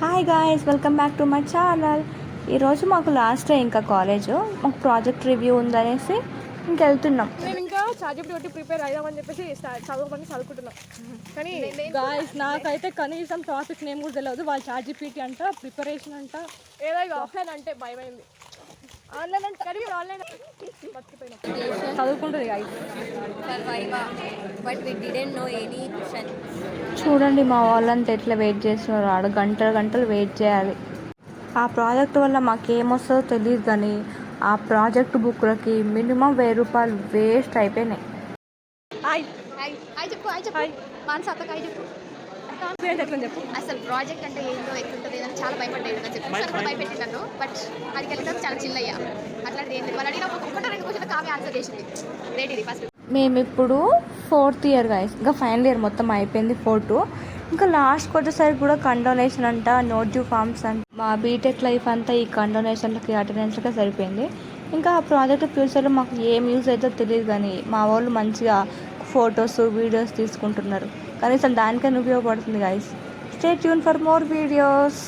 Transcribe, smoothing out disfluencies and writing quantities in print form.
Hi guys, welcome back to my channel. ఈరోజు మాకు last day ఇంకా కాలేజ్, మాకు ప్రాజెక్ట్ రివ్యూ ఉందనేసి ఇంకెళ్తున్నాం. నేను ఇంకా చార్జీపీటీ ఒకటి ప్రిపేర్ అయ్యామని చెప్పేసి చదువుకుంటున్నాం. కానీ గాయస్ నాకైతే కనీసం టాపిక్ నేమ్ కూడా తెలియదు. వాళ్ళు చార్జీపీటీ అంట, ప్రిపరేషన్ అంట, ఏదో ఆఫ్లైన్ అంటే భయమైంది. ఆన్లైన్ అంటే కానీ ఆన్లైన్ చదువుకుంటుంది గాయస్. చూడండి మా వాళ్ళంతా ఎట్లా వెయిట్ చేస్తున్నారు. ఆడ గంటలు గంటలు వెయిట్ చేయాలి. ఆ ప్రాజెక్ట్ వల్ల మాకేమొస్తుందో తెలియదు, కానీ ఆ ప్రాజెక్ట్ బుక్లకి మినిమం 1000 రూపాయలు వేస్ట్ అయిపోయినాయి. చెప్పు అసలు ప్రాజెక్ట్ అంటే ఏంటో ఎట్లుంటుంది అని చాలా భయపడ్డాయి కదా చెప్పి కూడా భయపెట్టి నన్ను. బట్ అది వెళ్ళిన చాలా చిల్ అయ్యా. అట్లాంటి ఏంటి వాళ్ళు అడిగిన ఒకటి రెండు క్వశ్చన్ కామే ఆన్సర్ చేసింది. రెడీ ఫస్ట్ మేము ఇప్పుడు 4th ఇయర్ గాయస్, ఇంకా ఫైనల్ ఇయర్ మొత్తం అయిపోయింది 4-2. ఇంకా లాస్ట్కి వచ్చేసరికి కూడా కండోనేషన్ అంట, నోటివ్ ఫార్మ్స్ అంట. మా బీటెక్ లైఫ్ అంతా ఈ కండోనేషన్లకి అటెండెన్స్లకే సరిపోయింది. ఇంకా ఆ ప్రాజెక్ట్ ఫ్యూచర్లో మాకు ఏం యూజ్ అవుతుందో తెలియదు, కానీ మా వాళ్ళు మంచిగా ఫొటోస్ వీడియోస్ తీసుకుంటున్నారు. కనీసం దానికైనా ఉపయోగపడుతుంది guys. Stay tune for more videos.